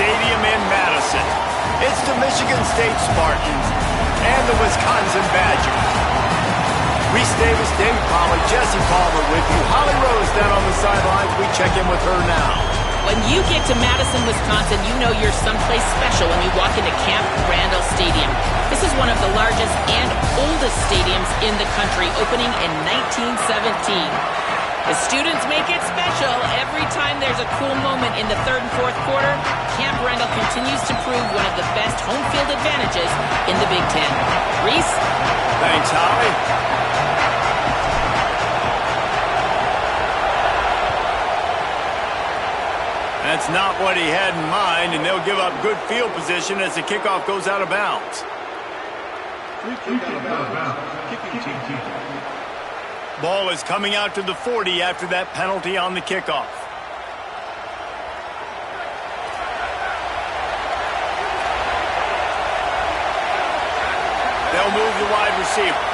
Stadium in Madison. It's the Michigan State Spartans and the Wisconsin Badgers. Reese Davis, David Pollack, Jesse Palmer with you. Holly Rose down on the sidelines. We check in with her now. When you get to Madison, Wisconsin, you know you're someplace special when you walk into Camp Randall Stadium. This is one of the largest and oldest stadiums in the country, opening in 1917. The students make it special. Every time there's a cool moment in the third and fourth quarter, Camp Randall continues to prove one of the best home field advantages in the Big Ten. Reese? Thanks, Holly. That's not what he had in mind, and they'll give up good field position as the kickoff goes out of bounds. Ball is coming out to the 40 after that penalty on the kickoff. They'll move the wide receiver.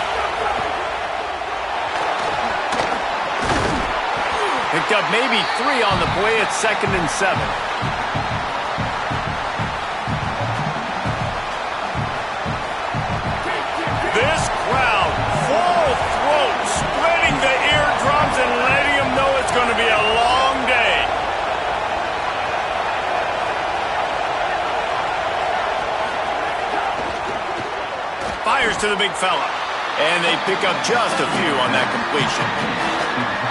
Picked up maybe 3 on the play at 2nd and 7. This crowd, full throat, spreading the eardrums and letting them know it's going to be a long day. Fires to the big fella. And they pick up just a few on that completion.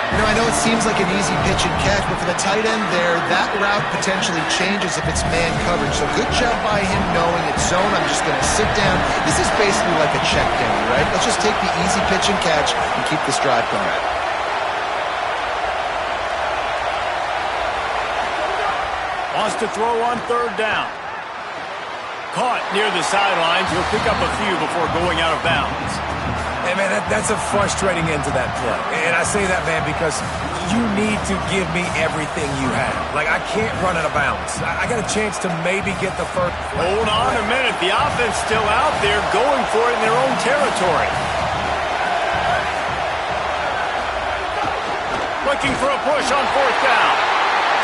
You know, I know it seems like an easy pitch and catch, but for the tight end there, that route potentially changes if it's man coverage. So good job by him knowing it's zone. I'm just going to sit down. This is basically like a check down, right? Let's just take the easy pitch and catch and keep this drive going. Wants to throw on 3rd down. Caught near the sidelines. He'll pick up a few before going out of bounds. Hey, man, that's a frustrating end to that play. And I say that, man, because you need to give me everything you have. Like, I can't run out of bounds. I got a chance to maybe get the first. Hold on a minute. The offense still out there going for it in their own territory. Looking for a push on 4th down.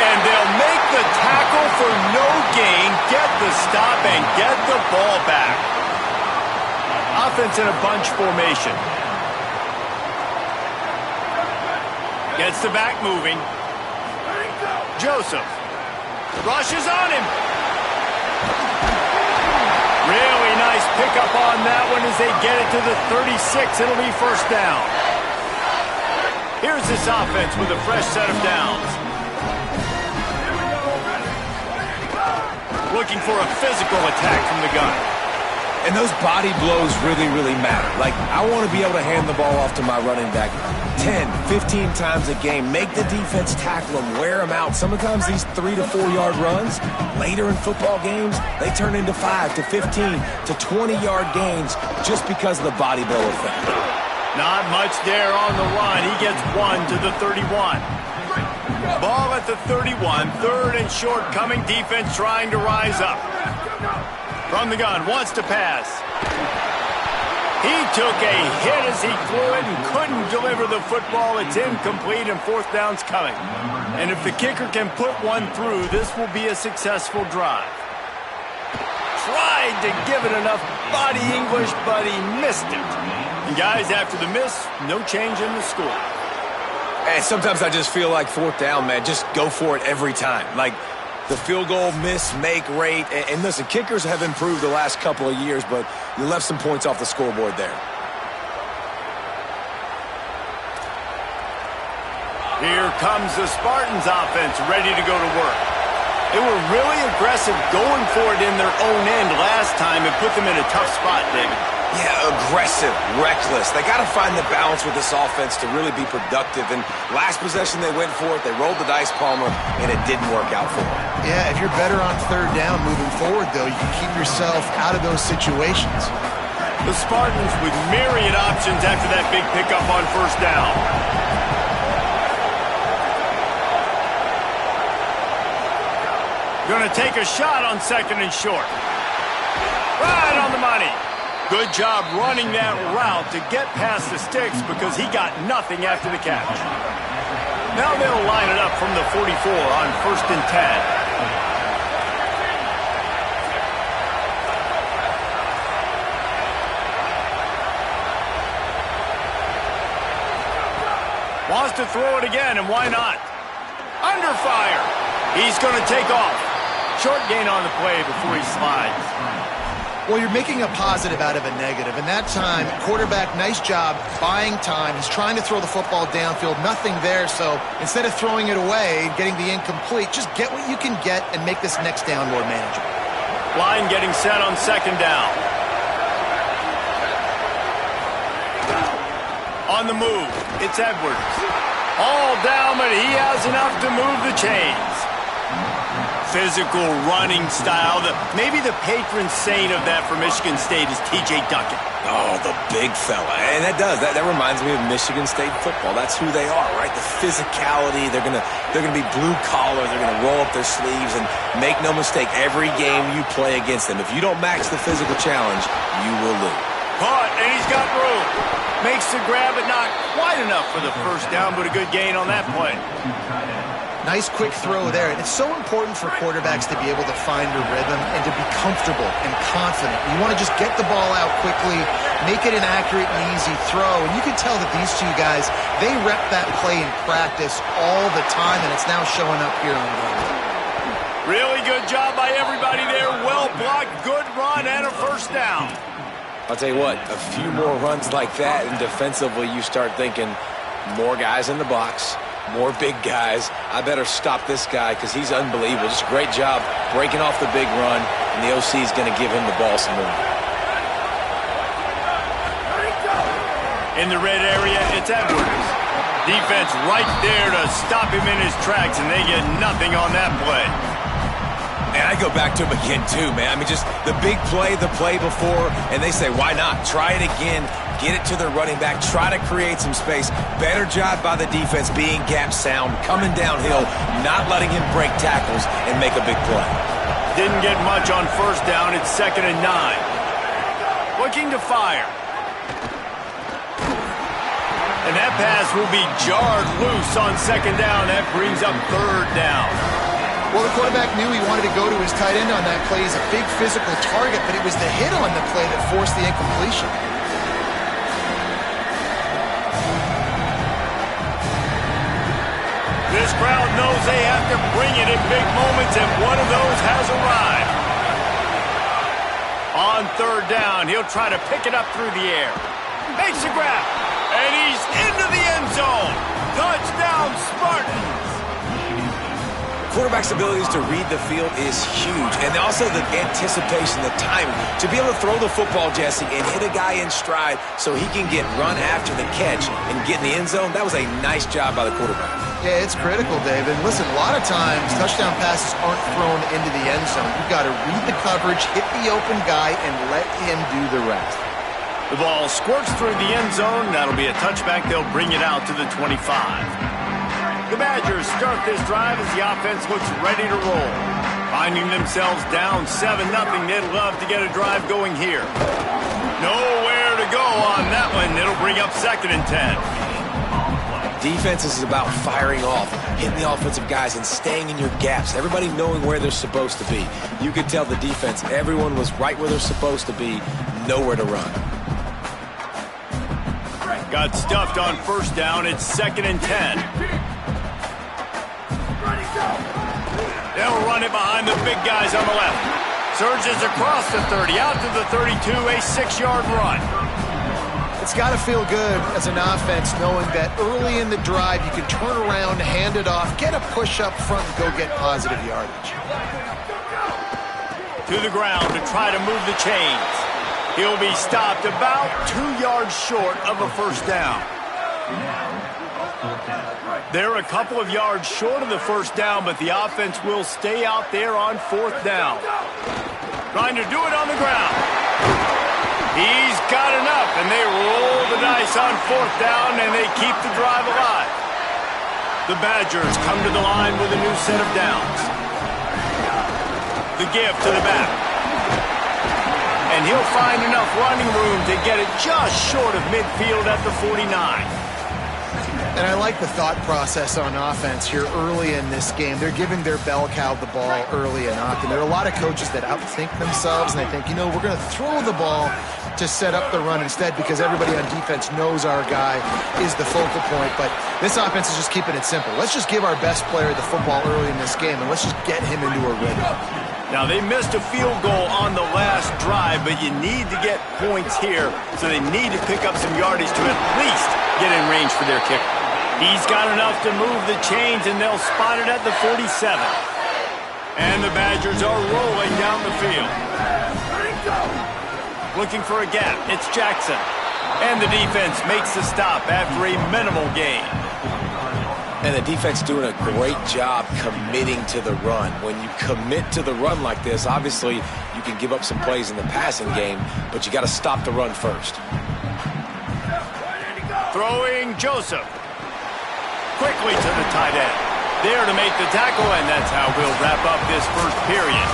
And they'll make the tackle for no gain, get the stop, and get the ball back. Offense in a bunch formation. Gets the back moving. Joseph rushes on him. Really nice pickup on that one as they get it to the 36. It'll be 1st down. Here's this offense with a fresh set of downs. Looking for a physical attack from the gun. And those body blows really, really matter. Like, I want to be able to hand the ball off to my running back 10, 15 times a game. Make the defense tackle them, wear them out. Sometimes these 3 to 4 yard runs, later in football games, they turn into 5 to 15 to 20 yard gains just because of the body blow effect. Not much there on the run. He gets 1 to the 31. Ball at the 31, 3rd and short coming. Defense trying to rise up. From the gun, wants to pass. He took a hit as he threw it and couldn't deliver the football. It's incomplete and 4th down's coming. And if the kicker can put one through, this will be a successful drive. Tried to give it enough body English, but he missed it. And guys, after the miss, no change in the score. And sometimes I just feel like 4th down, man. Just go for it every time. Like, the field goal miss-make rate. And listen, kickers have improved the last couple of years, but you left some points off the scoreboard there. Here comes the Spartans offense ready to go to work. They were really aggressive going for it in their own end last time and put them in a tough spot, David. Yeah, aggressive, reckless. They got to find the balance with this offense to really be productive. And last possession, they went for it. They rolled the dice, Palmer, and it didn't work out for them. Yeah, if you're better on 3rd down moving forward, though, you can keep yourself out of those situations. The Spartans with myriad options after that big pickup on 1st down. Going to take a shot on 2nd and short. Right on the money. Good job running that route to get past the sticks because he got nothing after the catch. Now they'll line it up from the 44 on 1st and 10. has to throw it again, and why not? Under fire. He's going to take off. Short gain on the play before he slides. Well, you're making a positive out of a negative. And that time, quarterback, nice job buying time. He's trying to throw the football downfield. Nothing there. So instead of throwing it away, getting the incomplete, just get what you can get and make this next down more manageable. Line getting set on second down. On the move, it's Edwards. All down, but he has enough to move the chains. Physical running style. Maybe the patron saint of that for Michigan State is T.J. Duckett. Oh, the big fella. And that reminds me of Michigan State football. That's who they are, right? The physicality. They're gonna be blue collar. They're gonna roll up their sleeves, and make no mistake, every game you play against them, if you don't match the physical challenge, you will lose. Caught, and he's got room. Makes the grab, but not quite enough for the first down, but a good gain on that play. Nice quick throw there. And it's so important for quarterbacks to be able to find a rhythm and to be comfortable and confident. You want to just get the ball out quickly, make it an accurate and easy throw. And you can tell that these two guys, they rep that play in practice all the time, and it's now showing up here on the ground. Really good job by everybody there. Well blocked, good run, and a first down. I'll tell you what, a few more runs like that, and defensively you start thinking more guys in the box, more big guys. I better stop this guy because he's unbelievable. Just a great job breaking off the big run, and the OC is going to give him the ball some more. In the red area, it's Edwards. Defense right there to stop him in his tracks, and they get nothing on that play. And I go back to him again, too, man. I mean, just the big play, the play before, and they say, why not? Try it again. Get it to their running back. Try to create some space. Better job by the defense being gap sound, coming downhill, not letting him break tackles and make a big play. Didn't get much on first down. It's 2nd and 9. Looking to fire. And that pass will be jarred loose on 2nd down. That brings up 3rd down. Well, the quarterback knew he wanted to go to his tight end on that play. He's a big physical target, but it was the hit on the play that forced the incompletion. This crowd knows they have to bring it in big moments, and one of those has arrived. On 3rd down, he'll try to pick it up through the air. Makes a grab, and he's into the end zone. Touchdown, Spartans. Quarterback's abilities to read the field is huge, and also the anticipation, the timing. To be able to throw the football, Jesse, and hit a guy in stride so he can get run after the catch and get in the end zone, that was a nice job by the quarterback. Yeah, it's critical, David. Listen, a lot of times touchdown passes aren't thrown into the end zone. You've got to read the coverage, hit the open guy, and let him do the rest. The ball squirts through the end zone. That'll be a touchback. They'll bring it out to the 25. The Badgers start this drive as the offense looks ready to roll. Finding themselves down 7-0, they'd love to get a drive going here. Nowhere to go on that one. It'll bring up 2nd and 10. Defense is about firing off, hitting the offensive guys, and staying in your gaps. Everybody knowing where they're supposed to be. You could tell the defense, everyone was right where they're supposed to be, nowhere to run. Got stuffed on first down. It's 2nd and 10. They'll run it behind the big guys on the left. Surges across the 30, out to the 32, a 6-yard run. It's got to feel good as an offense knowing that early in the drive you can turn around, hand it off, get a push up front, and go get positive yardage. To the ground to try to move the chains. He'll be stopped about 2 yards short of a first down. They're a couple of yards short of the first down, but the offense will stay out there on 4th down. Trying to do it on the ground. He's got enough, and they roll the dice on 4th down, and they keep the drive alive. The Badgers come to the line with a new set of downs. The give to the back. And he'll find enough running room to get it just short of midfield at the 49. And I like the thought process on offense here early in this game. They're giving their bell cow the ball early and often. There are a lot of coaches that outthink themselves, and they think, we're going to throw the ball to set up the run instead because everybody on defense knows our guy is the focal point. But this offense is just keeping it simple. Let's just give our best player the football early in this game, and let's just get him into a rhythm. Now, they missed a field goal on the last drive, but you need to get points here, so they need to pick up some yardage to at least get in range for their kicker. He's got enough to move the chains, and they'll spot it at the 47. And the Badgers are rolling down the field. Looking for a gap. It's Jackson. And the defense makes the stop after a minimal gain. And the defense doing a great job committing to the run. When you commit to the run like this, obviously you can give up some plays in the passing game, but you got to stop the run first. Throwing Joseph. Quickly to the tight end. There to make the tackle, and that's how we'll wrap up this first period.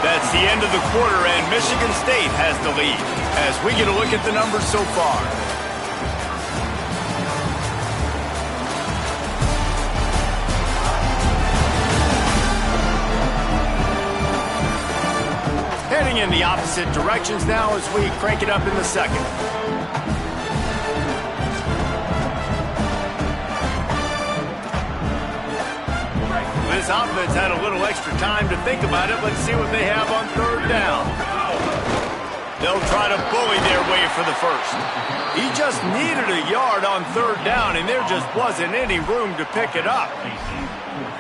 That's the end of the quarter, and Michigan State has the lead as we get a look at the numbers so far. Heading in the opposite directions now as we crank it up in the second. This offense had a little extra time to think about it. Let's see what they have on third down. They'll try to bully their way for the first. He just needed a yard on third down, and there just wasn't any room to pick it up.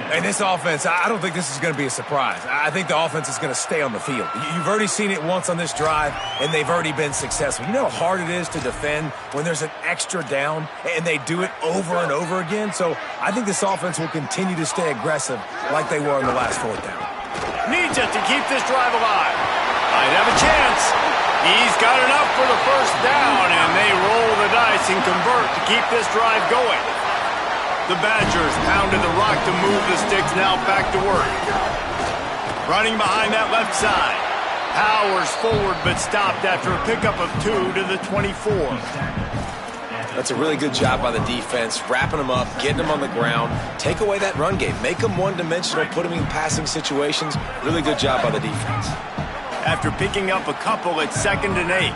And this offense, I don't think this is going to be a surprise. I think the offense is going to stay on the field. You've already seen it once on this drive, and they've already been successful. You know how hard it is to defend when there's an extra down, and they do it over and over again? So I think this offense will continue to stay aggressive like they were on the last fourth down. Needs it to keep this drive alive. Might have a chance. He's got enough for the first down, and they roll the dice and convert to keep this drive going. The Badgers pounded the rock to move the sticks, now back to work. Running behind that left side. Powers forward, but stopped after a pickup of 2 to the 24. That's a really good job by the defense, wrapping them up, getting them on the ground, take away that run game, make them one-dimensional, put them in passing situations. Really good job by the defense. After picking up a couple, it's 2nd and 8.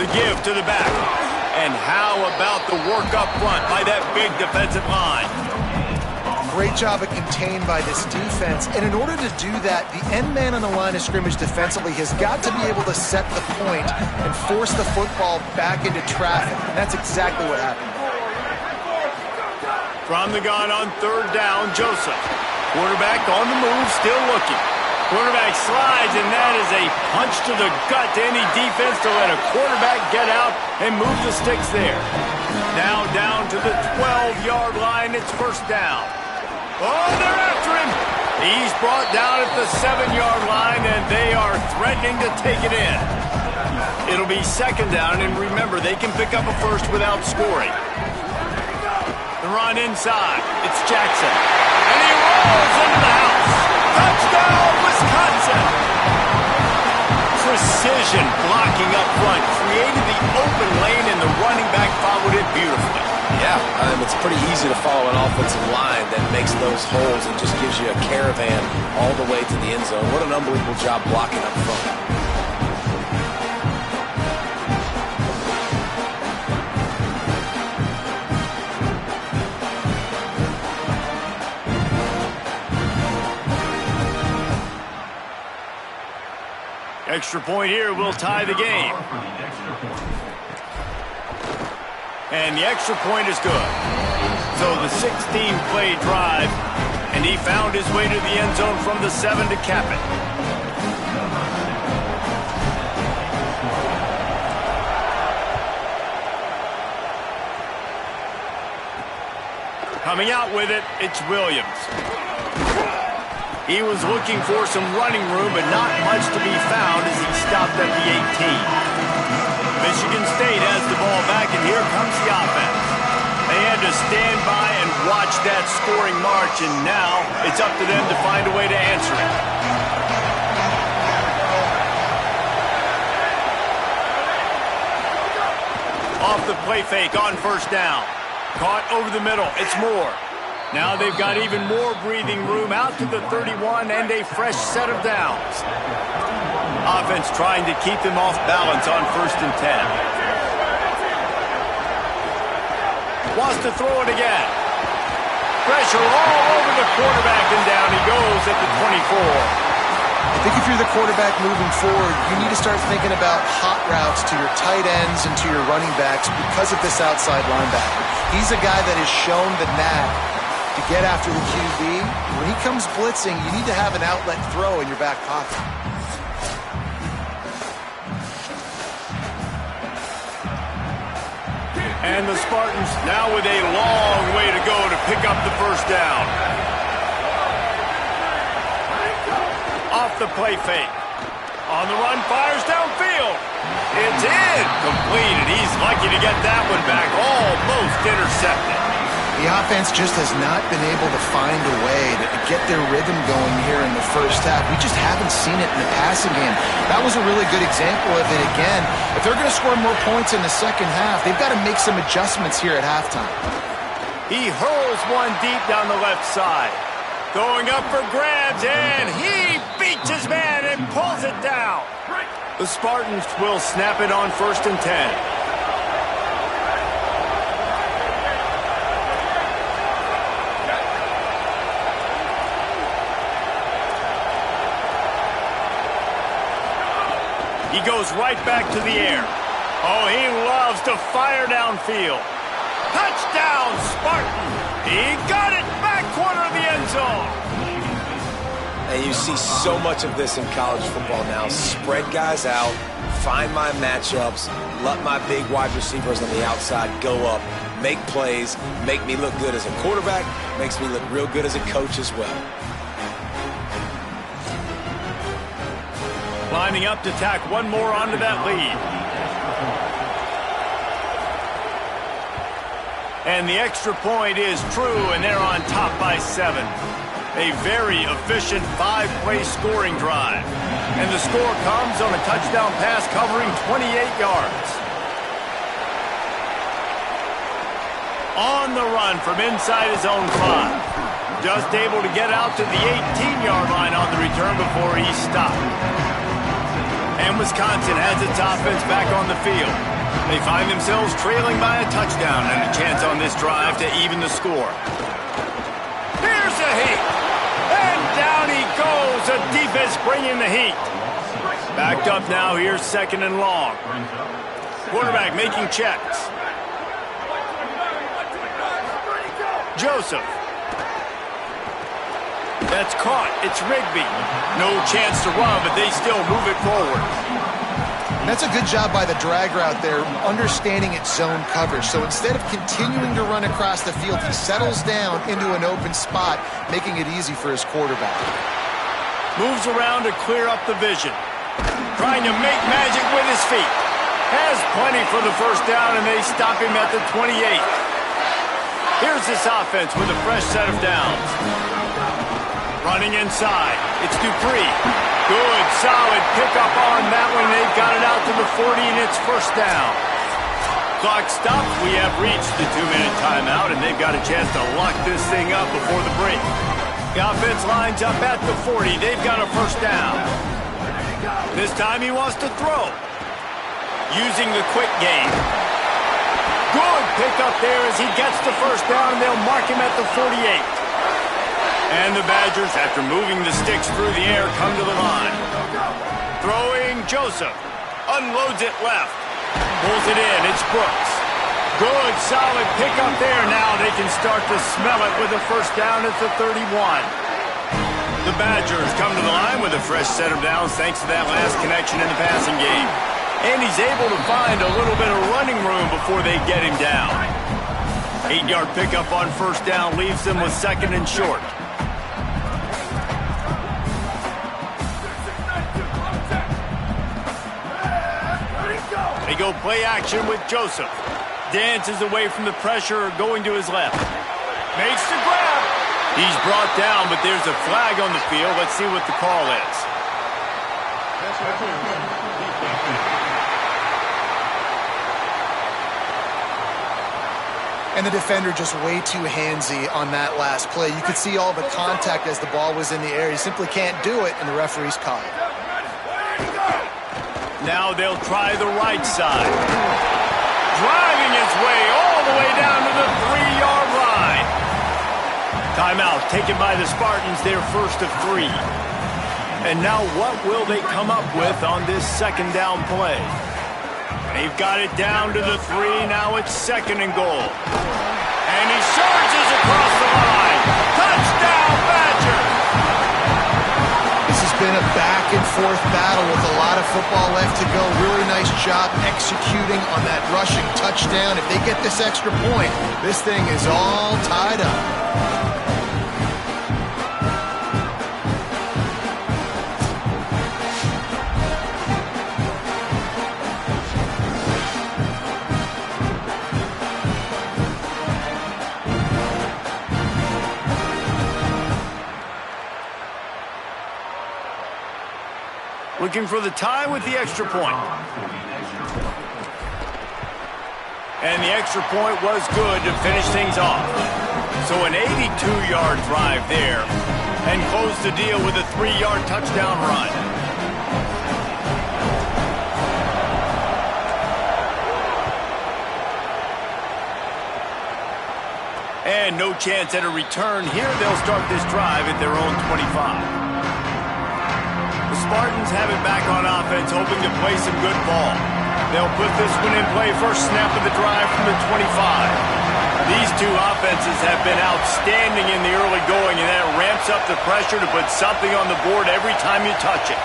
The give to the back. And how about the work up front by that big defensive line? Great job of contained by this defense. And in order to do that, the end man on the line of scrimmage defensively has got to be able to set the point and force the football back into traffic. And that's exactly what happened. From the gun on third down, Joseph. Quarterback on the move, still looking. Quarterback slides, and that is a punch to the gut to any defense to let a quarterback get out and move the sticks there. Now down to the 12-yard line, it's first down. Oh, they're after him. He's brought down at the 7-yard line, and they are threatening to take it in. It'll be 2nd down, and remember, they can pick up a first without scoring. The run inside. It's Jackson. And he rolls into the house. Touchdown, Wisconsin! Precision blocking up front created the open lane, and the running back followed it beautifully. Yeah, it's pretty easy to follow an offensive line that makes those holes and just gives you a caravan all the way to the end zone. What an unbelievable job blocking up front. Extra point here will tie the game. And the extra point is good. So the 16-play drive, and he found his way to the end zone from the 7 to cap it. Coming out with it, it's Williams. He was looking for some running room, but not much to be found as he stopped at the 18. Michigan State has the ball back, and here comes the offense. They had to stand by and watch that scoring march, and now it's up to them to find a way to answer it. Off the play fake on first down. Caught over the middle. It's Moore. Now they've got even more breathing room out to the 31 and a fresh set of downs. Offense trying to keep them off balance on 1st and 10. Wants to throw it again. Pressure all over the quarterback, and down he goes at the 24. I think if you're the quarterback moving forward, you need to start thinking about hot routes to your tight ends and to your running backs because of this outside linebacker. He's a guy that has shown the knack to get after the QB. When he comes blitzing, you need to have an outlet throw in your back pocket. And the Spartans now with a long way to go to pick up the first down. Off the play fake. On the run, fires downfield. It's in. Completed. He's lucky to get that one back. Almost intercepted. The offense just has not been able to find a way to get their rhythm going here in the first half. We just haven't seen it in the passing game. That was a really good example of it again. If they're going to score more points in the second half, they've got to make some adjustments here at halftime. He hurls one deep down the left side. Going up for grabs, and he beats his man and pulls it down. The Spartans will snap it on 1st and 10. He goes right back to the air. Oh, he loves to fire downfield. Touchdown, Spartan! He got it back corner of the end zone. And you see so much of this in college football now. Spread guys out, find my matchups, let my big wide receivers on the outside go up, make plays, make me look good as a quarterback, makes me look real good as a coach as well. Lining up to tack one more onto that lead. And the extra point is true, and they're on top by 7. A very efficient 5-play scoring drive. And the score comes on a touchdown pass covering 28 yards. On the run from inside his own 5. Just able to get out to the 18-yard line on the return before he stopped. And Wisconsin has its offense back on the field. They find themselves trailing by a touchdown and a chance on this drive to even the score. Here's a heat. And down he goes. The defense bringing the heat. Backed up now. Here's 2nd and long. Quarterback making checks. Joseph. That's caught. It's Rigby. No chance to run, but they still move it forward. And that's a good job by the drag route there, understanding its zone coverage. So instead of continuing to run across the field, he settles down into an open spot, making it easy for his quarterback. Moves around to clear up the vision. Trying to make magic with his feet. Has plenty for the first down, and they stop him at the 28. Here's this offense with a fresh set of downs. Running inside. It's Dupree. Good, solid pickup on that one. They've got it out to the 40, and it's first down. Clock stopped. We have reached the 2-minute timeout, and they've got a chance to lock this thing up before the break. The offense lines up at the 40. They've got a first down. This time he wants to throw. Using the quick game. Good pickup there as he gets the first down, and they'll mark him at the 48. And the Badgers, after moving the sticks through the air, come to the line. Throwing Joseph. Unloads it left. Pulls it in. It's Brooks. Good, solid pickup there. Now they can start to smell it with a first down at the 31. The Badgers come to the line with a fresh set of downs thanks to that last connection in the passing game. And he's able to find a little bit of running room before they get him down. 8-yard pickup on first down leaves them with 2nd and short. They go play action with Joseph. Dances away from the pressure, going to his left. Makes the grab. He's brought down, but there's a flag on the field. Let's see what the call is. And the defender just way too handsy on that last play. You could see all the contact as the ball was in the air. He simply can't do it, and the referee's caught it. Now they'll try the right side. Driving his way all the way down to the 3-yard line. Timeout taken by the Spartans, their first of 3. And now what will they come up with on this second down play? They've got it down to the 3. Now it's 2nd and goal. And he surges across the line. Touchdown, Badgers! This has been a back-and-forth battle with a lot of football left to go. Really nice job executing on that rushing touchdown. If they get this extra point, this thing is all tied up. Looking for the tie with the extra point. And the extra point was good to finish things off. So an 82-yard drive there, and close the deal with a 3-yard touchdown run. And no chance at a return here. They'll start this drive at their own 25. Spartans have it back on offense, hoping to play some good ball. They'll put this one in play, first snap of the drive from the 25. These two offenses have been outstanding in the early going, and that ramps up the pressure to put something on the board every time you touch it.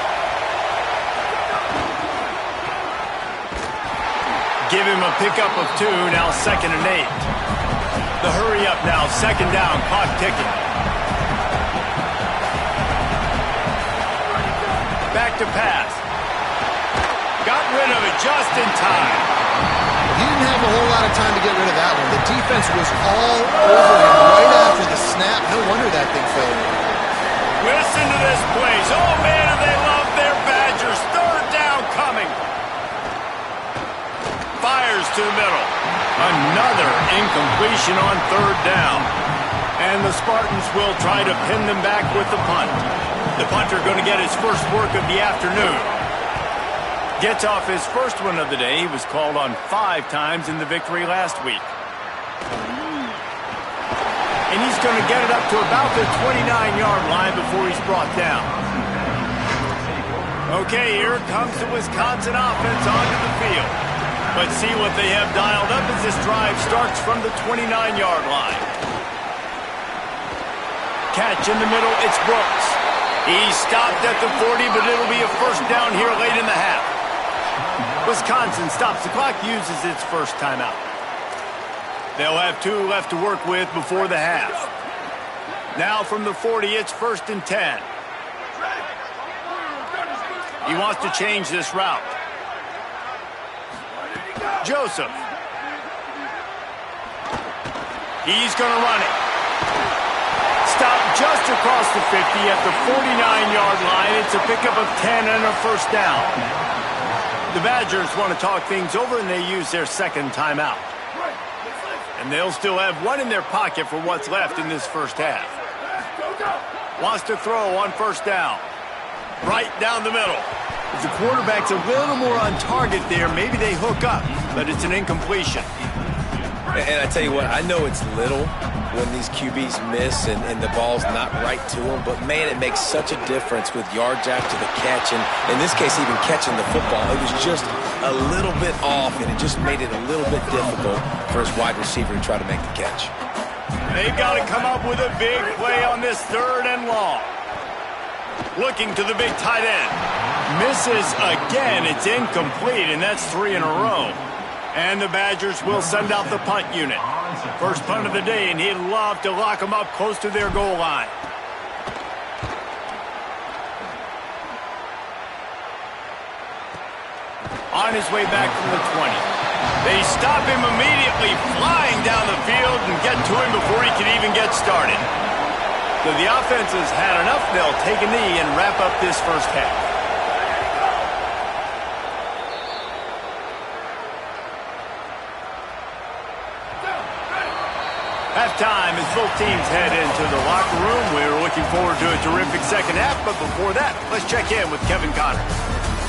Give him a pickup of 2, now 2nd and 8. The hurry up now, 2nd down, clock ticking. Back to pass. Got rid of it just in time. He didn't have a whole lot of time to get rid of that one. The defense was all over him right after the snap. No wonder that thing fell. Listen to this place. Oh, man, do they love their Badgers. 3rd down coming. Fires to the middle. Another incompletion on 3rd down. And the Spartans will try to pin them back with the punt. The punter going to get his first work of the afternoon. Gets off his first one of the day. He was called on 5 times in the victory last week. And he's going to get it up to about the 29-yard line before he's brought down. Okay, here comes the Wisconsin offense onto the field. Let's see what they have dialed up as this drive starts from the 29-yard line. Catch in the middle, it's Brooks. He stopped at the 40, but it'll be a first down here late in the half. Wisconsin stops the clock, uses its first timeout. They'll have 2 left to work with before the half. Now from the 40, it's 1st and 10. He wants to change this route. Joseph. He's going to run it. Stopped just across the 50 at the 49-yard line. It's a pickup of 10 and a first down. The Badgers want to talk things over, and they use their 2nd timeout. And they'll still have 1 in their pocket for what's left in this first half. Wants to throw on 1st down. Right down the middle. If the quarterback's a little more on target there, maybe they hook up, but it's an incompletion. And I tell you what, I know it's little when these QBs miss and the ball's not right to them, but man, it makes such a difference with yards after the catch, and in this case, even catching the football. It was just a little bit off, and it just made it a little bit difficult for his wide receiver to try to make the catch. They've got to come up with a big play on this 3rd and long. Looking to the big tight end. Misses again. It's incomplete, and that's 3 in a row. And the Badgers will send out the punt unit. First punt of the day, and he'd love to lock them up close to their goal line. On his way back from the 20. They stop him immediately, flying down the field and get to him before he can even get started. So the offense has had enough. They'll take a knee and wrap up this first half. Halftime as both teams head into the locker room. We're looking forward to a terrific second half, but before that, let's check in with Kevin Connors.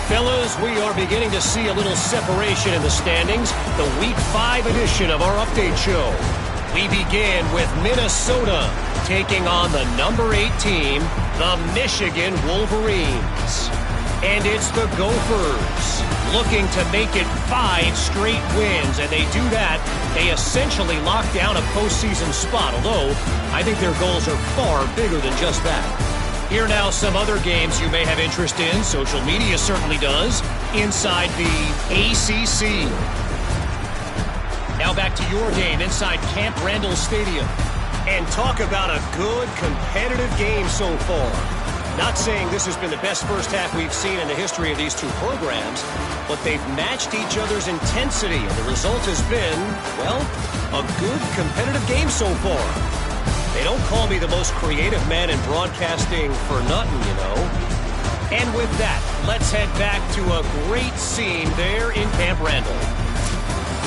Fellas, we are beginning to see a little separation in the standings. The Week 5 edition of our update show. We begin with Minnesota taking on the number 8 team, the Michigan Wolverines. And it's the Gophers looking to make it 5 straight wins, and they do that. They essentially lock down a postseason spot, although I think their goals are far bigger than just that. Here now some other games you may have interest in. Social media certainly does. Inside the ACC. Now back to your game inside Camp Randall Stadium. And talk about a good competitive game so far. Not saying this has been the best first half we've seen in the history of these two programs, but they've matched each other's intensity, and the result has been, well, a good competitive game so far. They don't call me the most creative man in broadcasting for nothing, you know. And with that, let's head back to a great scene there in Camp Randall.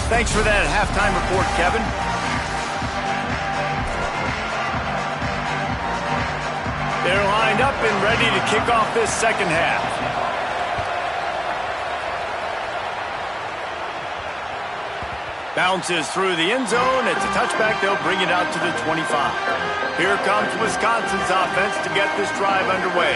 Thanks for that halftime report, Kevin. They're lined up and ready to kick off this second half. Bounces through the end zone. It's a touchback. They'll bring it out to the 25. Here comes Wisconsin's offense to get this drive underway.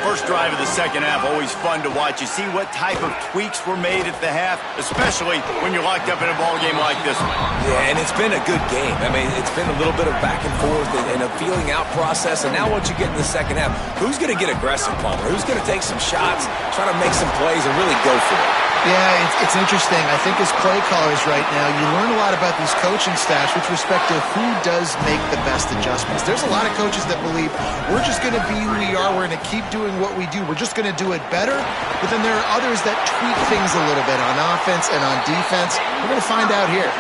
First drive of the second half, always fun to watch. You see what type of tweaks were made at the half, especially when you're locked up in a ball game like this one. Yeah, and it's been a good game. I mean, it's been a little bit of back and forth and a feeling out process. And now once you get in the second half, who's going to get aggressive, Palmer? Who's going to take some shots, try to make some plays, and really go for it? Yeah, it's interesting. I think as play callers right now, you learn a lot about these coaching staffs with respect to who does make the best adjustments. There's a lot of coaches that believe we're just going to be who we are. We're going to keep doing what we do. We're just going to do it better. But then there are others that tweak things a little bit on offense and on defense. We're going to find out here.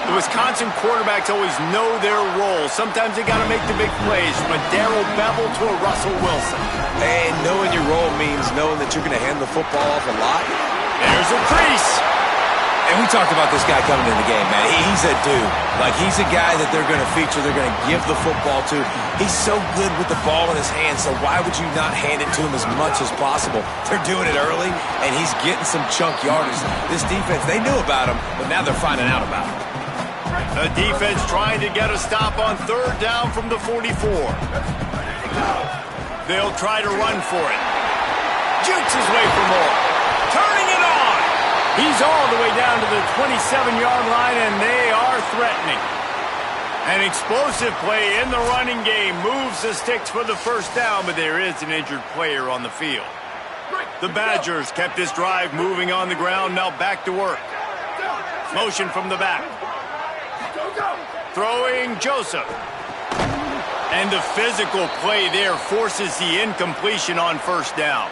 The Wisconsin quarterbacks always know their role. Sometimes they got to make the big plays, from a Darrell Bevell to a Russell Wilson. And knowing your role means knowing that you're going to hand the football off a lot. There's a crease. And we talked about this guy coming in the game, man. He's a dude. Like, he's a guy that they're going to feature, they're going to give the football to. He's so good with the ball in his hands, so why would you not hand it to him as much as possible? They're doing it early, and he's getting some chunk yardage. This defense, they knew about him, but now they're finding out about him. The defense trying to get a stop on third down from the 44. They'll try to run for it. Jukes his way for more. Turning it on. He's all the way down to the 27-yard line, and they are threatening. An explosive play in the running game moves the sticks for the first down, but there is an injured player on the field. The Badgers kept this drive moving on the ground, now back to work. Motion from the back. Throwing Joseph. And the physical play there forces the incompletion on first down.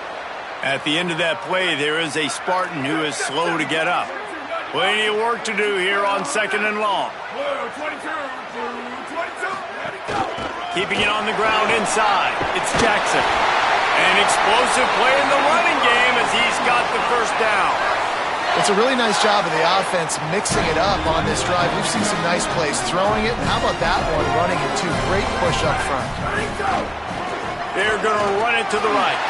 At the end of that play, there is a Spartan who is slow to get up. Plenty of work to do here on second and long. Keeping it on the ground inside. It's Jackson. An explosive play in the running game as he's got the first down. It's a really nice job of the offense mixing it up on this drive. We've seen some nice plays throwing it. How about that one, running it too? Great push up front. They're going to run it to the right.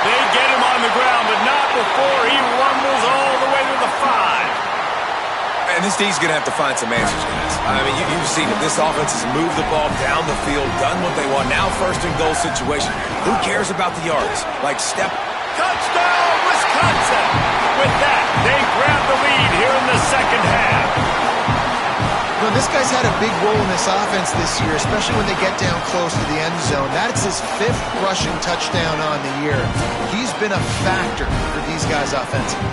They get him on the ground, but not before he rumbles all the way to the 5. And this D's going to have to find some answers, guys. I mean, you've seen it. This offense has moved the ball down the field, done what they want. Now first and goal situation. Who cares about the yards? Like, step. Touchdown, Wisconsin! With that, they grab the lead here in the second half. You know, this guy's had a big role in this offense this year, especially when they get down close to the end zone. That's his 5th rushing touchdown on the year. He's been a factor for these guys offensively.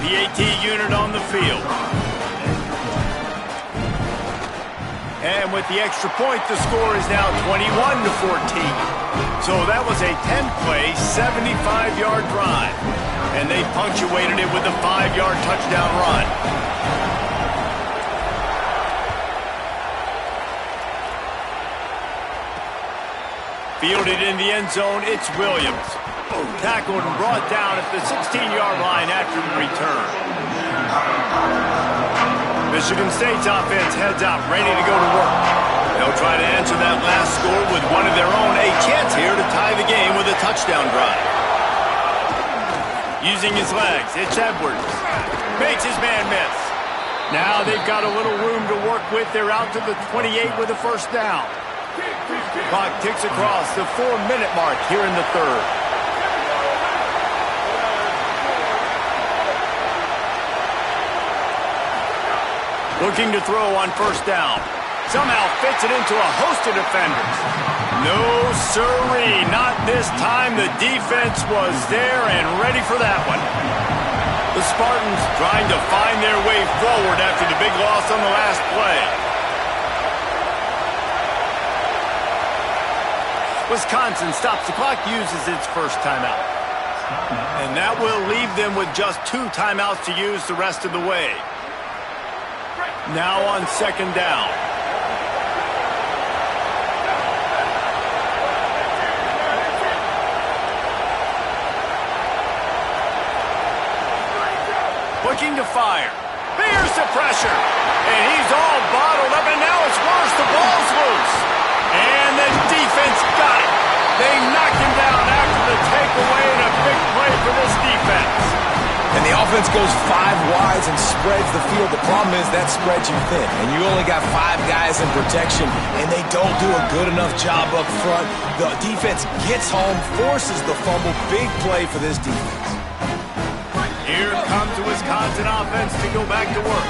The AT unit on the field. And with the extra point, the score is now 21-14. So that was a 10-play, 75-yard drive. And they punctuated it with a 5-yard touchdown run. Fielded in the end zone, it's Williams. Tackled and brought down at the 16-yard line after the return. Michigan State's offense heads out, ready to go to work. They'll try to answer that last score with one of their own. A chance here to tie the game with a touchdown drive. Using his legs, it's Edwards. Makes his man miss. Now they've got a little room to work with. They're out to the 28 with a first down. Clock ticks across the 4-minute mark here in the third. Looking to throw on first down. Somehow fits it into a host of defenders. No sirree, not this time. The defense was there and ready for that one. The Spartans trying to find their way forward after the big loss on the last play. Wisconsin stops the clock, uses its first timeout. And that will leave them with just 2 timeouts to use the rest of the way. Now on second down. Looking to fire. Fears the pressure. And he's all bottled up, and now it's worse. The ball's loose. And the defense got it. They knocked him down after the takeaway, and a big play for this defense. And the offense goes 5 wides and spreads the field. The problem is that spreads you thin, and you only got 5 guys in protection, and they don't do a good enough job up front. The defense gets home, forces the fumble. Big play for this defense. Here comes the Wisconsin offense to go back to work.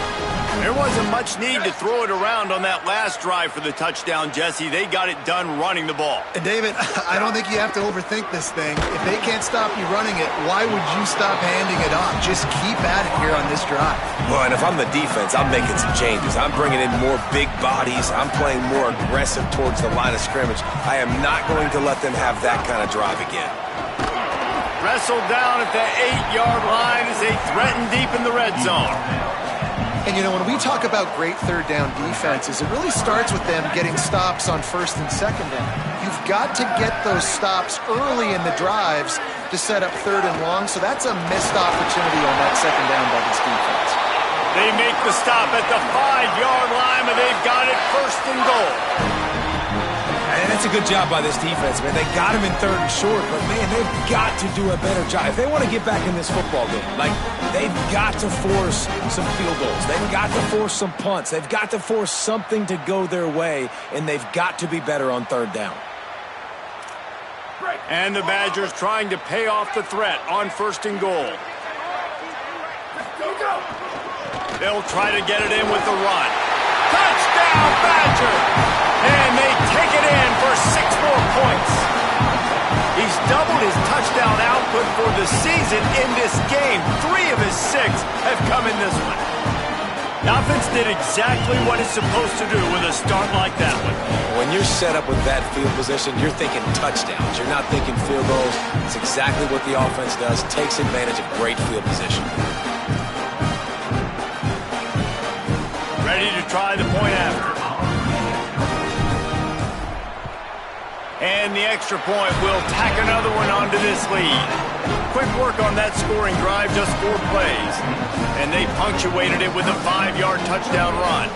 There wasn't much need to throw it around on that last drive for the touchdown, Jesse. They got it done running the ball. And David, I don't think you have to overthink this thing. If they can't stop you running it, why would you stop handing it off? Just keep at it here on this drive. Well, and if I'm the defense, I'm making some changes. I'm bringing in more big bodies. I'm playing more aggressive towards the line of scrimmage. I am not going to let them have that kind of drive again. Wrestled down at the 8-yard line as they threaten deep in the red zone. And, you know, when we talk about great third down defenses, it really starts with them getting stops on first and second down. You've got to get those stops early in the drives to set up third and long, so that's a missed opportunity on that second down by this defense. They make the stop at the 5-yard line, but they've got it first and goal. And that's a good job by this defense, man. They got him in third and short, but, man, they've got to do a better job. If they want to get back in this football game, like, they've got to force some field goals. They've got to force some punts. They've got to force something to go their way, and they've got to be better on third down. And the Badgers trying to pay off the threat on first and goal. They'll try to get it in with the run. Touchdown, Badger! And they take it in for 6 more points. He's doubled his touchdown output for the season in this game. 3 of his 6 have come in this one. The offense did exactly what it's supposed to do with a start like that one. When you're set up with that field position, you're thinking touchdowns. You're not thinking field goals. It's exactly what the offense does. Takes advantage of great field position. Ready to try the point after. And the extra point will tack another one onto this lead. Quick work on that scoring drive, just 4 plays. And they punctuated it with a 5-yard touchdown run.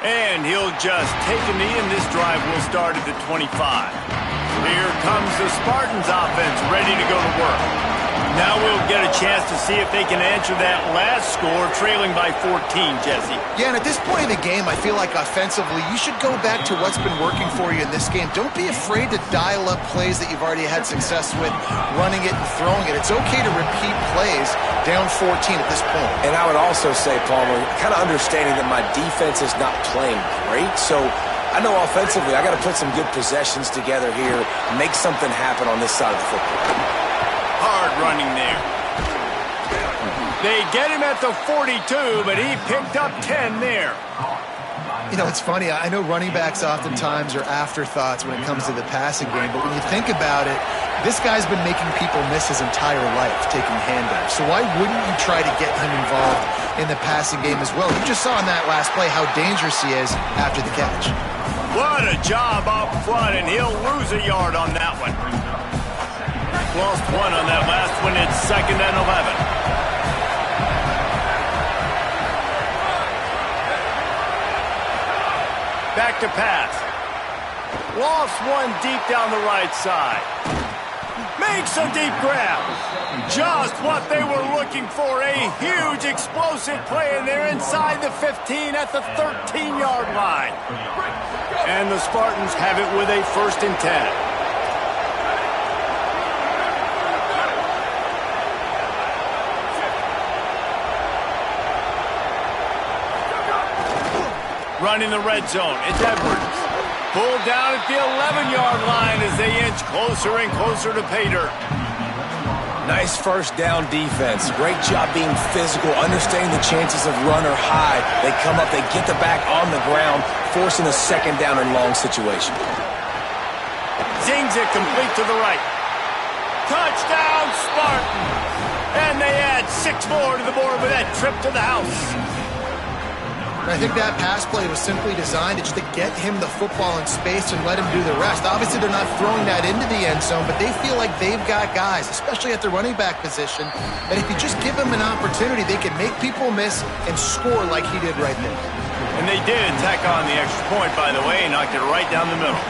And he'll just take a knee, and this drive will start at the 25. Here comes the Spartans offense ready to go to work. Now we'll get a chance to see if they can answer that last score, trailing by 14, Jesse. Yeah, and at this point in the game, I feel like offensively, you should go back to what's been working for you in this game. Don't be afraid to dial up plays that you've already had success with, running it and throwing it. It's okay to repeat plays down 14 at this point. And I would also say, Palmer, kind of understanding that my defense is not playing great, so I know offensively I got to put some good possessions together here, make something happen on this side of the football. Hard running there. They get him at the 42, but he picked up 10 there. You know, it's funny. I know running backs oftentimes are afterthoughts when it comes to the passing game, but when you think about it, this guy's been making people miss his entire life taking handoffs. So why wouldn't you try to get him involved in the passing game as well? You just saw in that last play how dangerous he is after the catch. What a job up front, and he'll lose a yard on that one. Lost one on that last one. It's 2nd and 11. Back to pass. Lost one deep down the right side. Makes a deep grab. Just what they were looking for. A huge explosive play, and they're inside the 15 at the 13-yard line. And the Spartans have it with a 1st and 10. Running the red zone. It's Edwards. Pulled down at the 11-yard line as they inch closer and closer to pay dirt. Nice first down defense. Great job being physical, understanding the chances of run or hide. They come up, they get the back on the ground, forcing a 2nd down and long situation. Zings it complete to the right. Touchdown, Spartans! And they add 6 more to the board with that trip to the house. I think that pass play was simply designed just to get him the football in space and let him do the rest. Obviously, they're not throwing that into the end zone, but they feel like they've got guys, especially at the running back position, that if you just give them an opportunity, they can make people miss and score like he did right there. And they did tack on the extra point, by the way, and knocked it right down the middle.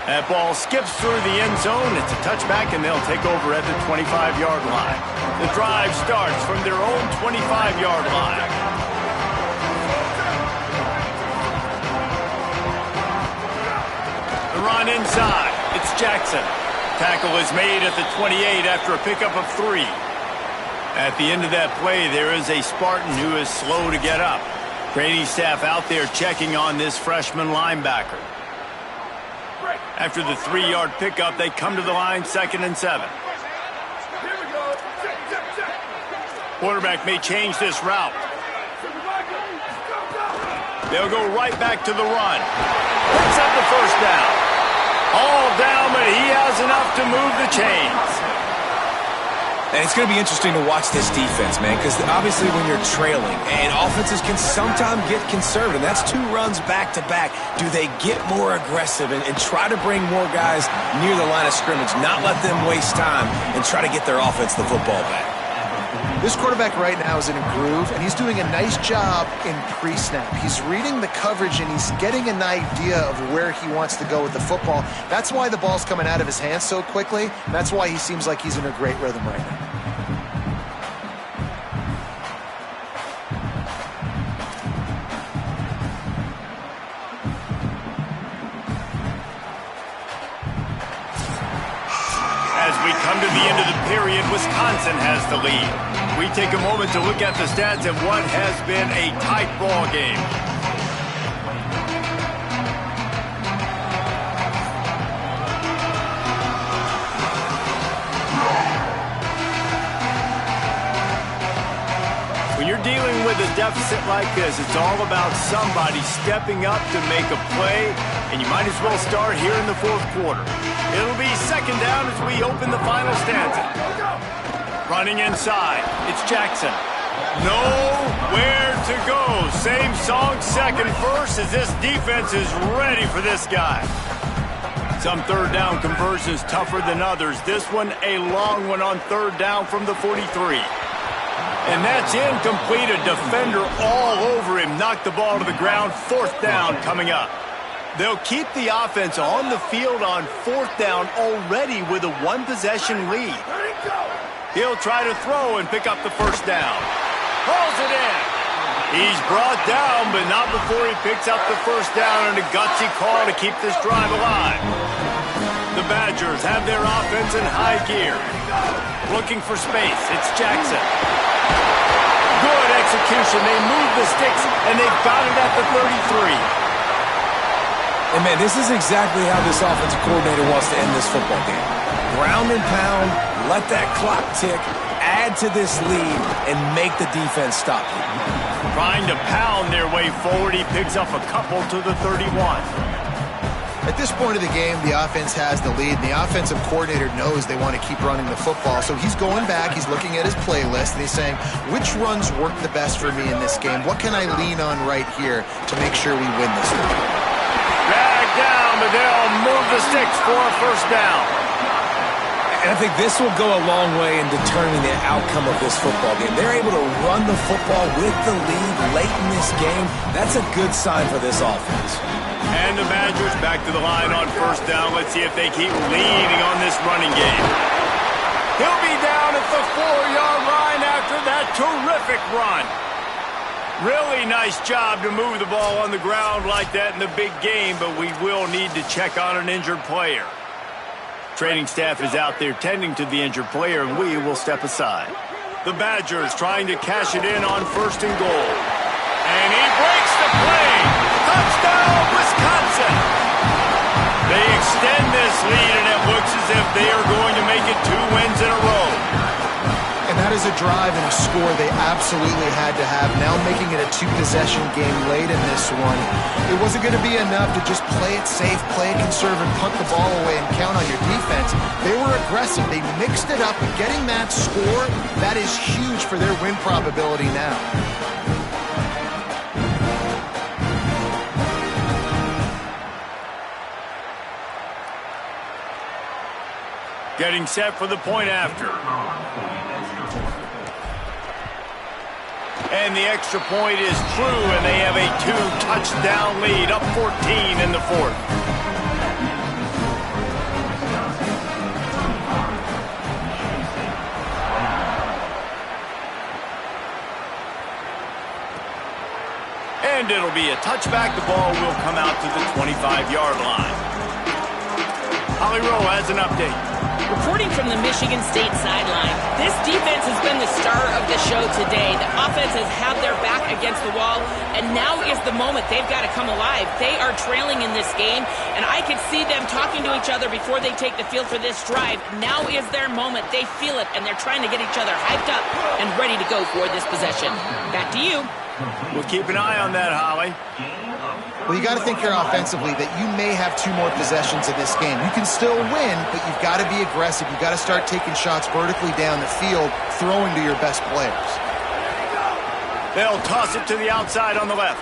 That ball skips through the end zone. It's a touchback, and they'll take over at the 25-yard line. The drive starts from their own 25-yard line. The run inside. It's Jackson. Tackle is made at the 28 after a pickup of 3. At the end of that play, there is a Spartan who is slow to get up. Training staff out there checking on this freshman linebacker. After the 3-yard pickup, they come to the line, 2nd and 7. Quarterback may change this route. They'll go right back to the run. Picks up the 1st down. All down, but he has enough to move the chains. And it's going to be interesting to watch this defense, man, because obviously when you're trailing, and offenses can sometimes get conservative. That's 2 runs back-to-back. Do they get more aggressive and try to bring more guys near the line of scrimmage, not let them waste time, and try to get their offense the football back? This quarterback right now is in a groove, and he's doing a nice job in pre-snap. He's reading the coverage, and he's getting an idea of where he wants to go with the football. That's why the ball's coming out of his hands so quickly, and that's why he seems like he's in a great rhythm right now. As we come to the end of the period, Wisconsin has the lead. We take a moment to look at the stats of what has been a tight ball game. When you're dealing with a deficit like this, it's all about somebody stepping up to make a play, and you might as well start here in the 4th quarter. It'll be 2nd down as we open the final stanza. Running inside, it's Jackson. Nowhere to go. Same song, 2nd verse, as this defense is ready for this guy. Some 3rd down conversions tougher than others. This one, a long one on 3rd down from the 43. And that's incomplete. A defender all over him. Knocked the ball to the ground. 4th down coming up. They'll keep the offense on the field on 4th down already with a 1-possession lead. He'll try to throw and pick up the 1st down. Hauls it in. He's brought down, but not before he picks up the 1st down, and a gutsy call to keep this drive alive. The Badgers have their offense in high gear. Looking for space. It's Jackson. Good execution. They move the sticks, and they've got it at the 33. And, man, this is exactly how this offensive coordinator wants to end this football game. Ground and pound, let that clock tick, add to this lead and make the defense stop. Trying to pound their way forward. He picks up a couple to the 31. At this point of the game, the offense has the lead, and the offensive coordinator knows they want to keep running the football. So he's going back, he's looking at his playlist, and he's saying, which runs work the best for me in this game? What can I lean on right here to make sure we win this one? Drag down, but they'll move the sticks for a first down. And I think this will go a long way in determining the outcome of this football game. They're able to run the football with the lead late in this game. That's a good sign for this offense. And the Badgers back to the line on first down. Let's see if they keep leaning on this running game. He'll be down at the 4-yard line after that terrific run. Really nice job to move the ball on the ground like that in the big game, but we will need to check on an injured player. Training staff is out there tending to the injured player, and we will step aside. The Badgers trying to cash it in on first and goal. And he breaks the play. Touchdown, Wisconsin! They extend this lead, and it looks as if they are going to make it 2 wins in a row. And that is a drive and a score they absolutely had to have. Now making it a 2-possession game late in this one. It wasn't going to be enough to just play it safe, play it conservative, punt the ball away, and count on your defense. They were aggressive. They mixed it up, and getting that score, that is huge for their win probability now. Getting set for the point after. And the extra point is true, and they have a 2-touchdown lead, up 14 in the fourth. And it'll be a touchback. The ball will come out to the 25-yard line. Holly Rowe has an update. Reporting from the Michigan State sideline, this defense has been the star of the show today. The offense has had their back against the wall, and now is the moment they've got to come alive. They are trailing in this game, and I could see them talking to each other before they take the field for this drive. Now is their moment. They feel it, and they're trying to get each other hyped up and ready to go for this possession. Back to you. We'll keep an eye on that, Holly. Well, you got to think here offensively that you may have 2 more possessions in this game. You can still win, but you've got to be aggressive. You've got to start taking shots vertically down the field, throwing to your best players. They'll toss it to the outside on the left.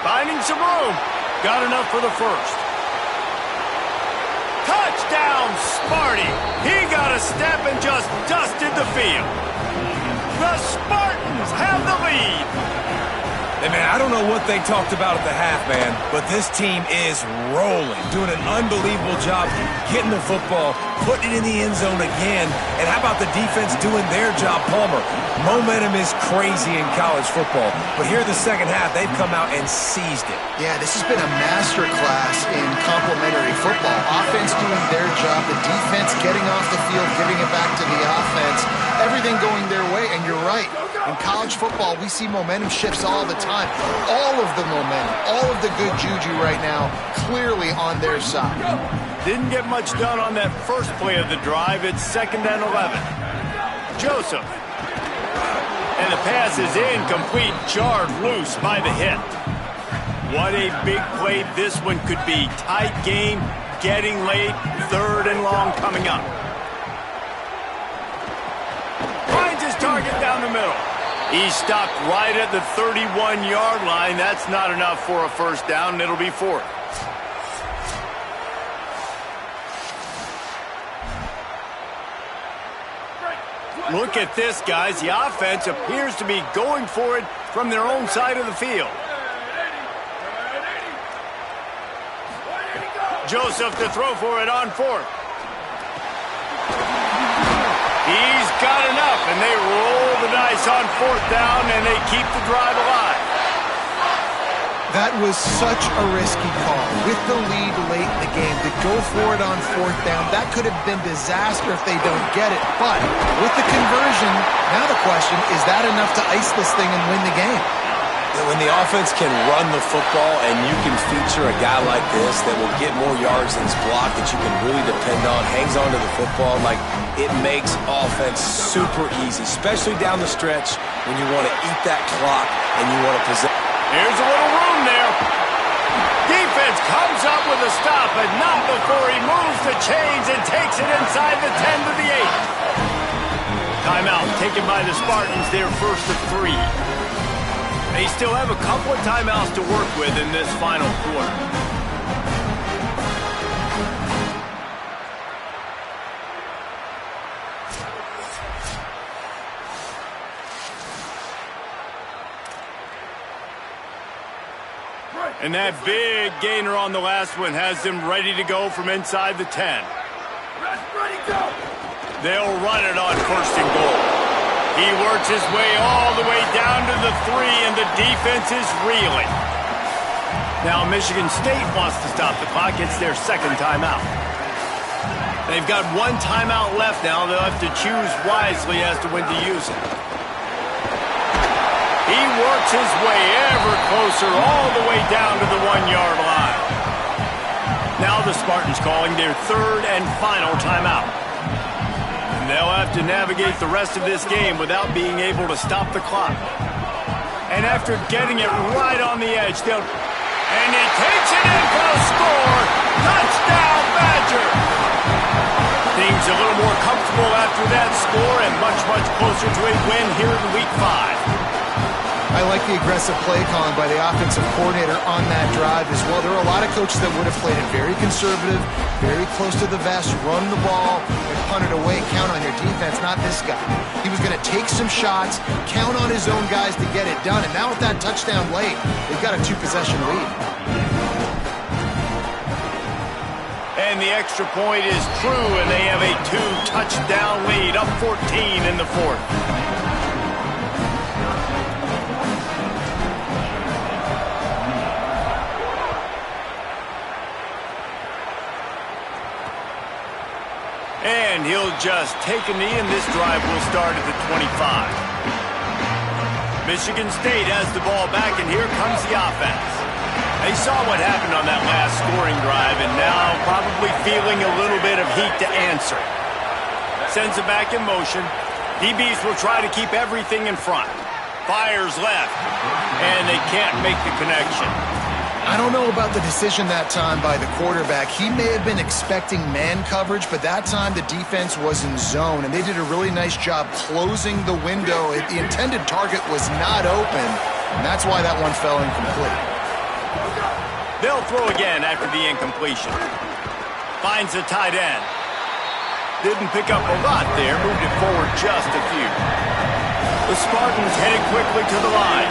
Finding some room. Got enough for the first. Touchdown, Sparty. He got a step and just dusted the field. The Spartans have the lead. Hey, man, I don't know what they talked about at the half, man, but this team is rolling, doing an unbelievable job getting the football, putting it in the end zone again, and how about the defense doing their job, Palmer? Momentum is crazy in college football, but here in the second half, they've come out and seized it. Yeah, this has been a master class in complementary football. Offense doing their job, the defense getting off the field, giving it back to the offense, everything going their way, and you're right. In college football, we see momentum shifts all the time. All of the momentum, all of the good juju right now, clearly on their side. Didn't get much done on that first play of the drive. It's 2nd and 11. Joseph. And the pass is incomplete, jarred loose by the hit. What a big play this one could be. Tight game, getting late, 3rd and long coming up. Finds his target down the middle. He's stopped right at the 31-yard line. That's not enough for a first down, and it'll be 4th. Look at this, guys. The offense appears to be going for it from their own side of the field. Joseph to throw for it on 4th. He's got enough, and they roll the dice on 4th down, and they keep the drive alive. That was such a risky call. With the lead late in the game, to go for it on 4th down, that could have been disaster if they don't get it. But with the conversion, now the question, is that enough to ice this thing and win the game? When the offense can run the football and you can feature a guy like this that will get more yards than his block that you can really depend on, hangs on to the football, like it makes offense super easy, especially down the stretch when you want to eat that clock and you want to possess. Here's a little room there. Defense comes up with a stop, but not before he moves the chains and takes it inside the 10 to the 8. Timeout taken by the Spartans, their first of 3. They still have a couple of timeouts to work with in this final quarter. And that big gainer on the last one has them ready to go from inside the 10. Ready, go! They'll run it on 1st and goal. He works his way all the way down to the 3, and the defense is reeling. Now Michigan State wants to stop the clock. It's their second timeout. They've got one timeout left now. They'll have to choose wisely as to when to use it. He works his way ever closer all the way down to the 1-yard line. Now the Spartans calling their third and final timeout. And they'll have to navigate the rest of this game without being able to stop the clock. And after getting it right on the edge, they'll... And he takes it in for a score! Touchdown, Badger! Things a little more comfortable after that score and much, much closer to a win here in Week 5. I like the aggressive play calling by the offensive coordinator on that drive as well. There are a lot of coaches that would have played it very conservative, very close to the vest, run the ball, and punt it away, count on your defense, not this guy. He was going to take some shots, count on his own guys to get it done, and now with that touchdown late, they've got a 2-possession lead. And the extra point is true, and they have a 2-touchdown lead, up 14 in the 4th. And he'll just take a knee, and this drive will start at the 25. Michigan State has the ball back, and here comes the offense. They saw what happened on that last scoring drive, and now probably feeling a little bit of heat to answer. Sends it back in motion. DBs will try to keep everything in front. Fires left, and they can't make the connection. I don't know about the decision that time by the quarterback. He may have been expecting man coverage, but that time the defense was in zone, and they did a really nice job closing the window. The intended target was not open, and that's why that one fell incomplete. They'll throw again after the incompletion. Finds a tight end. Didn't pick up a lot there, moved it forward just a few. The Spartans headed quickly to the line.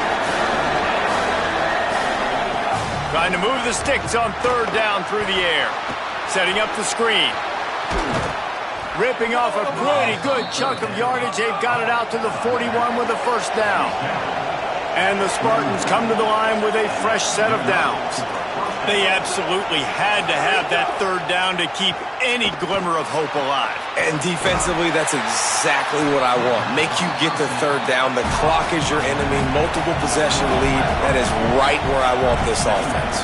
Trying to move the sticks on 3rd down through the air. Setting up the screen. Ripping off a pretty good chunk of yardage. They've got it out to the 41 with a 1st down. And the Spartans come to the line with a fresh set of downs. They absolutely had to have that 3rd down to keep any glimmer of hope alive. And defensively, that's exactly what I want. Make you get the 3rd down. The clock is your enemy. Multiple possession lead. That is right where I want this offense.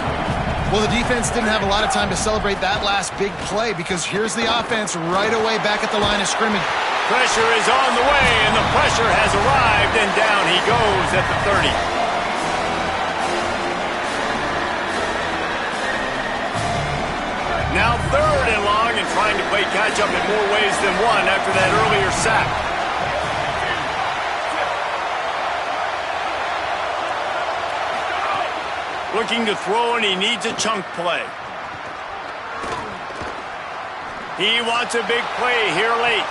Well, the defense didn't have a lot of time to celebrate that last big play because here's the offense right away back at the line of scrimmage. Pressure is on the way, and the pressure has arrived, and down he goes at the 30. Now 3rd and long, and trying to play catch-up in more ways than one after that earlier sack. Looking to throw, and he needs a chunk play. He wants a big play here late.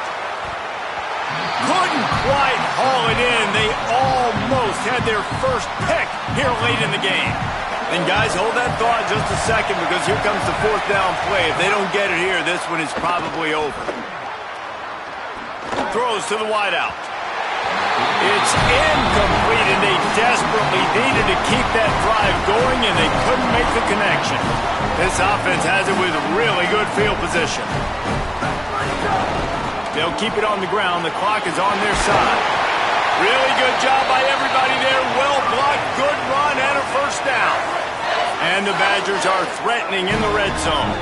Couldn't quite haul it in. They almost had their first pick here late in the game. And guys, hold that thought just a second because here comes the 4th down play. If they don't get it here, this one is probably over. Throws to the wideout. It's incomplete, and they desperately needed to keep that drive going, and they couldn't make the connection. This offense has it with really good field position. They'll keep it on the ground. The clock is on their side. Really good job by everybody there. Well blocked, good run, and a first down. And the Badgers are threatening in the red zone.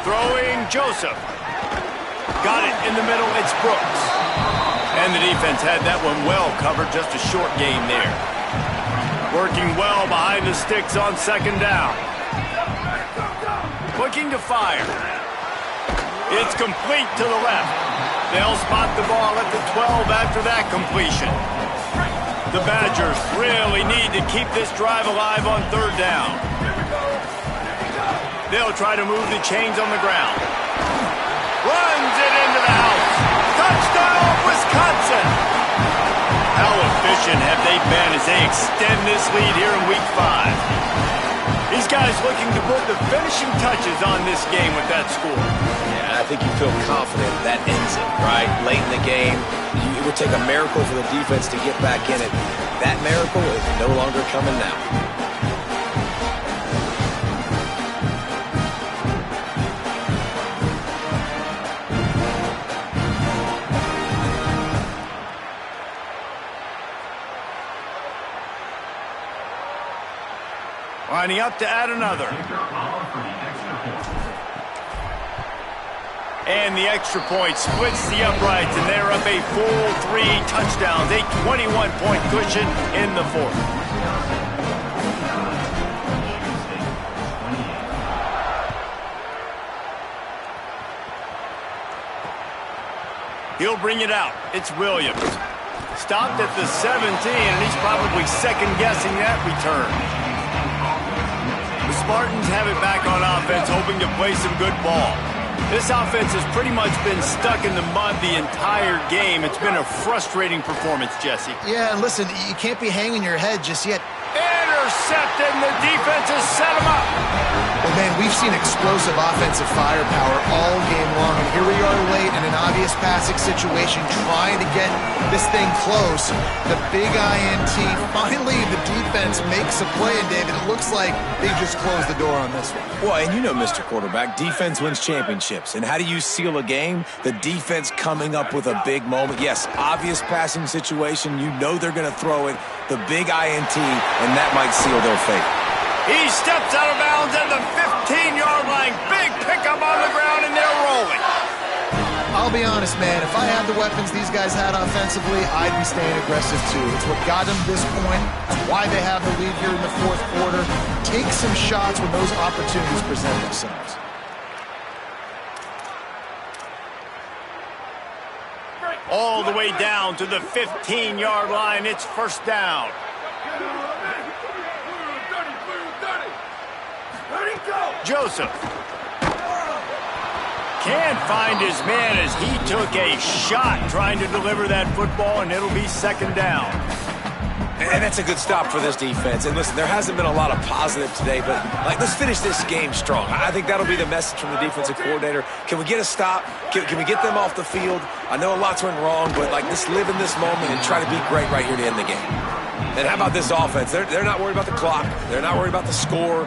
Throwing Joseph. Got it in the middle, it's Brooks. And the defense had that one well covered, just a short gain there. Working well behind the sticks on second down. Looking to fire. It's complete to the left. They'll spot the ball at the 12 after that completion. The Badgers really need to keep this drive alive on third down. They'll try to move the chains on the ground. Runs it into the house. Touchdown, Wisconsin! How efficient have they been as they extend this lead here in Week 5? These guys looking to put the finishing touches on this game with that score. Yeah, I think you feel confident that ends it, right? Late in the game, it would take a miracle for the defense to get back in it. That miracle is no longer coming now. Lining up to add another. And the extra point splits the uprights, and they're up a full 3 touchdowns, a 21-point cushion in the fourth. He'll bring it out. It's Williams. Stopped at the 17, and he's probably second-guessing that return. The Spartans have it back on offense, hoping to play some good ball. This offense has pretty much been stuck in the mud the entire game. It's been a frustrating performance, Jesse. Yeah, and listen, you can't be hanging your head just yet. Intercepted, and the defense has set him up. Well, man, we've seen explosive offensive firepower all game long, and here we are late in an obvious passing situation trying to get this thing close. The big INT, finally the defense makes a play, and David, it looks like they just closed the door on this one. Well, and you know, Mr. Quarterback, defense wins championships. And how do you seal a game? The defense coming up with a big moment. Yes, obvious passing situation. You know they're going to throw it. The big INT, and that might seal their fate. He steps out of bounds at the 15-yard line. Big pickup on the ground, and they're rolling. I'll be honest, man. If I had the weapons these guys had offensively, I'd be staying aggressive, too. It's what got them to this point. It's why they have the lead here in the fourth quarter. Take some shots when those opportunities present themselves. All the way down to the 15-yard line. It's first down. Joseph can't find his man as he took a shot trying to deliver that football, and it'll be second down. And that's a good stop for this defense. And listen, there hasn't been a lot of positive today, but let's finish this game strong. I think that'll be the message from the defensive coordinator. Can we get a stop? Can we get them off the field? I know lots went wrong, but let's live in this moment and try to be great right here to end the game. And how about this offense? They're not worried about the clock. They're not worried about the score.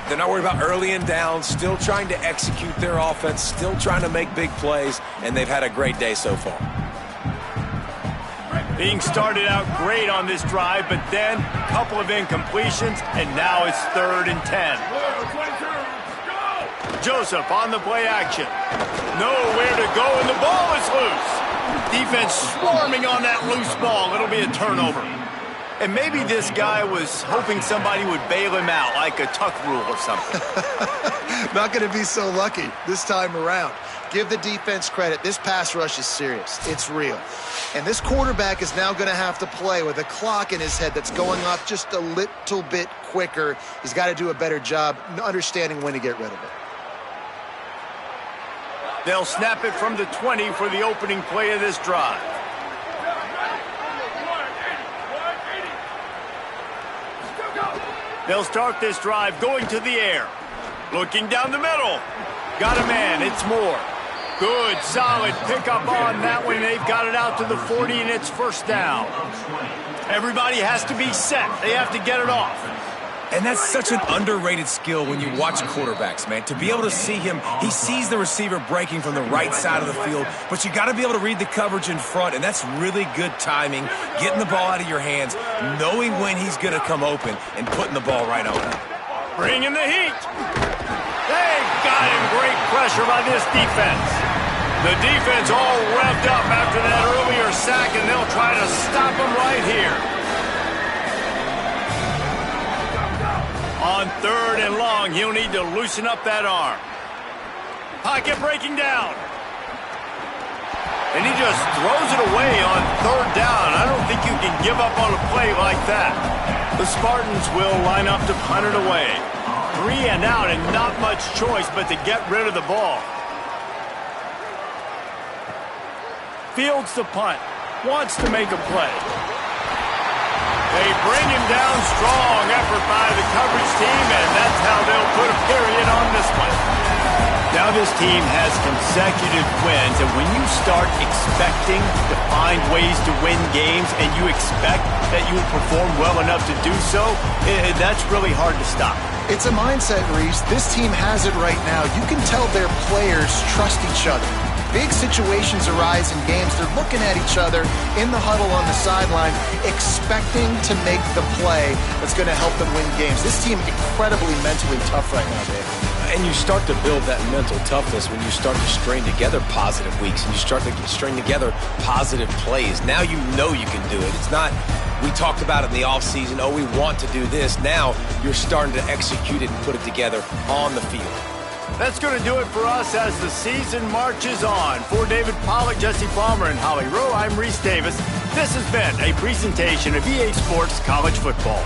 They're not worried about early and down. Still trying to execute their offense. Still trying to make big plays. And they've had a great day so far. Being started out great on this drive, but then a couple of incompletions, and now it's 3rd and 10. Joseph on the play action. Nowhere to go, and the ball is loose. Defense swarming on that loose ball. It'll be a turnover. And maybe this guy was hoping somebody would bail him out, like a tuck rule or something. Not going to be so lucky this time around. Give the defense credit. This pass rush is serious. It's real. And this quarterback is now going to have to play with a clock in his head that's going off just a little bit quicker. He's got to do a better job understanding when to get rid of it. They'll snap it from the 20 for the opening play of this drive. They'll start this drive going to the air. Looking down the middle. Got a man. It's Moore. Good, solid pickup on that one. They've got it out to the 40, and it's first down. Everybody has to be set. They have to get it off. And that's such an underrated skill when you watch quarterbacks, man. To be able to see him, he sees the receiver breaking from the right side of the field, but you got to be able to read the coverage in front, and that's really good timing, getting the ball out of your hands, knowing when he's going to come open, and putting the ball right on him. Bringing the heat. They got him. Great pressure by this defense. The defense all revved up after that earlier sack, and they'll try to stop him right here. On 3rd and long, he'll need to loosen up that arm. Pocket breaking down. And he just throws it away on 3rd down. I don't think you can give up on a play like that. The Spartans will line up to punt it away. 3 and out and not much choice but to get rid of the ball. Fields the punt. Wants to make a play. They bring him down. Strong effort by the coverage team, and that's how they'll put a period on this one. Now this team has consecutive wins, and when you start expecting to find ways to win games and you expect that you will perform well enough to do so, that's really hard to stop. It's a mindset, Reese. This team has it right now. You can tell their players trust each other. Big situations arise in games. They're looking at each other in the huddle on the sideline, expecting to make the play that's going to help them win games. This team incredibly mentally tough right now, Dave. And you start to build that mental toughness when you start to string together positive weeks and you start to string together positive plays. Now you know you can do it. It's not, we talked about it in the offseason, oh, we want to do this. Now you're starting to execute it and put it together on the field. That's going to do it for us as the season marches on. For David Pollack, Jesse Palmer, and Holly Rowe, I'm Reese Davis. This has been a presentation of EA Sports College Football.